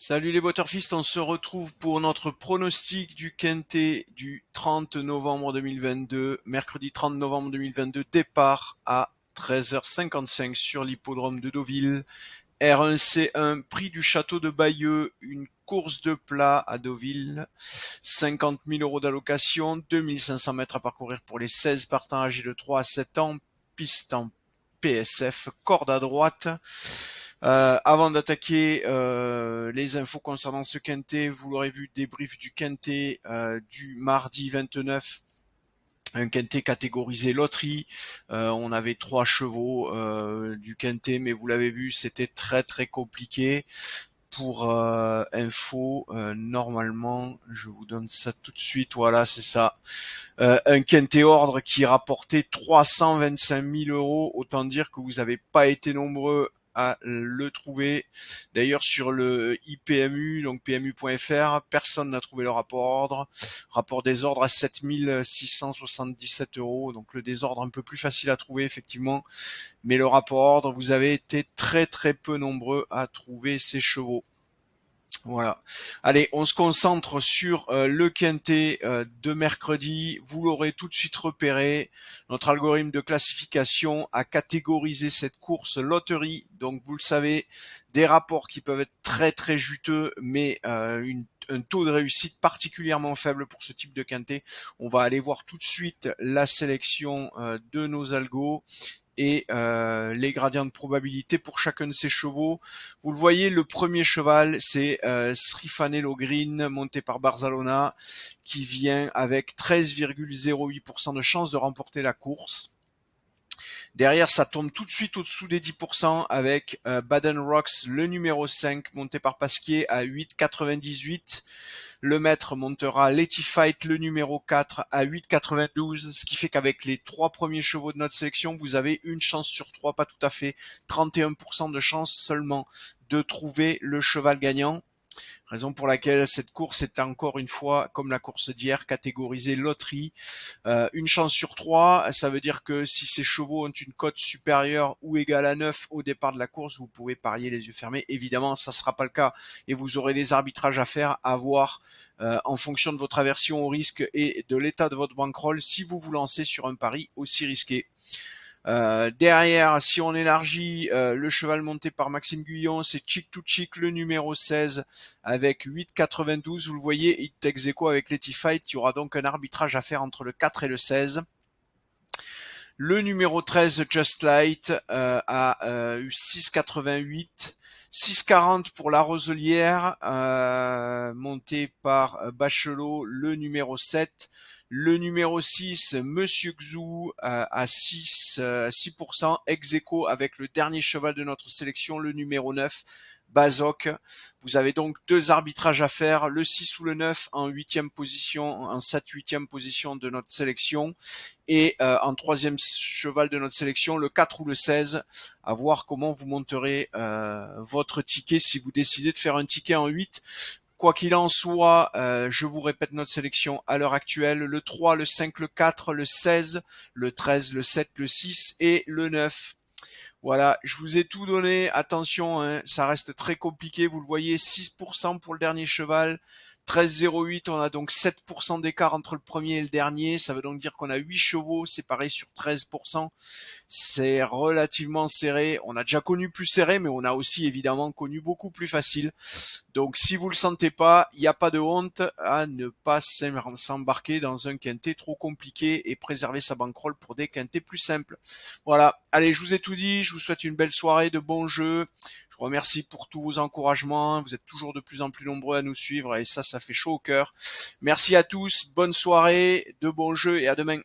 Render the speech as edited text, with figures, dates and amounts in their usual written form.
Salut les Butterfist, on se retrouve pour notre pronostic du Quintet du 30 novembre 2022, mercredi 30 novembre 2022, départ à 13h55 sur l'hippodrome de Deauville. R1C1, prix du château de Bayeux, une course de plat à Deauville, 50 000 euros d'allocation, 2500 mètres à parcourir pour les 16 partants âgés de 3 à 7 ans, piste en PSF, corde à droite. Avant d'attaquer les infos concernant ce quintet, vous l'aurez vu, débrief du quintet du mardi 29. Un quintet catégorisé loterie. On avait 3 chevaux du quintet, mais vous l'avez vu, c'était très très compliqué. Pour info, normalement, je vous donne ça tout de suite. Voilà, c'est ça. Un quintet ordre qui rapportait 325 000 euros. Autant dire que vous n'avez pas été nombreux à le trouver. D'ailleurs, sur le IPMU, donc PMU.fr, personne n'a trouvé le rapport ordre. Rapport des ordres à 7 677 euros. Donc le désordre un peu plus facile à trouver, effectivement. Mais le rapport ordre, vous avez été très très peu nombreux à trouver ces chevaux. Voilà. Allez, on se concentre sur le quintet de mercredi. Vous l'aurez tout de suite repéré. Notre algorithme de classification a catégorisé cette course loterie. Donc, vous le savez, des rapports qui peuvent être très très juteux, mais un taux de réussite particulièrement faible pour ce type de quintet. On va aller voir tout de suite la sélection de nos algos et les gradients de probabilité pour chacun de ces chevaux. Vous le voyez, le premier cheval, c'est Srifanello Green, monté par Barzalona, qui vient avec 13,08% de chance de remporter la course. Derrière, ça tombe tout de suite au-dessous des 10% avec Baden Rocks, le numéro 5, monté par Pasquier à 8,98. Le maître montera Letty Fight, le numéro 4, à 8,92, ce qui fait qu'avec les 3 premiers chevaux de notre sélection, vous avez une chance sur 3, pas tout à fait, 31% de chance seulement de trouver le cheval gagnant. Raison pour laquelle cette course est encore une fois, comme la course d'hier, catégorisée loterie. Une chance sur 3, ça veut dire que si ces chevaux ont une cote supérieure ou égale à 9 au départ de la course, vous pouvez parier les yeux fermés. Évidemment, ça ne sera pas le cas et vous aurez des arbitrages à faire, à voir en fonction de votre aversion au risque et de l'état de votre bankroll si vous vous lancez sur un pari aussi risqué. Derrière, si on élargit le cheval monté par Maxime Guyon, c'est Chick to Chick, le numéro 16, avec 8,92. Vous le voyez, il ex aequo avec Letty Fight. Il y aura donc un arbitrage à faire entre le 4 et le 16. Le numéro 13, Just Light, a 6,88. 6,40 pour la Roselière, monté par Bachelot, le numéro 7. Le numéro 6, Monsieur Xou, à 6%, ex aequo avec le dernier cheval de notre sélection, le numéro 9, Bazoc. Vous avez donc 2 arbitrages à faire, le 6 ou le 9 en 8e position, en 7-8e position de notre sélection, et en 3e cheval de notre sélection, le 4 ou le 16, à voir comment vous monterez votre ticket si vous décidez de faire un ticket en 8. Quoi qu'il en soit, je vous répète notre sélection à l'heure actuelle, le 3, le 5, le 4, le 16, le 13, le 7, le 6 et le 9. Voilà, je vous ai tout donné, attention, hein, ça reste très compliqué, vous le voyez, 6% pour le dernier cheval, 13,08, on a donc 7% d'écart entre le premier et le dernier, ça veut donc dire qu'on a 8 chevaux séparés sur 13%, c'est relativement serré, on a déjà connu plus serré, mais on a aussi évidemment connu beaucoup plus facile. Donc si vous le sentez pas, il n'y a pas de honte à ne pas s'embarquer dans un quintet trop compliqué et préserver sa bankroll pour des quintets plus simples. Voilà, allez, je vous ai tout dit, je vous souhaite une belle soirée, de bons jeux. Je vous remercie pour tous vos encouragements, vous êtes toujours de plus en plus nombreux à nous suivre et ça fait chaud au cœur. Merci à tous, bonne soirée, de bons jeux et à demain.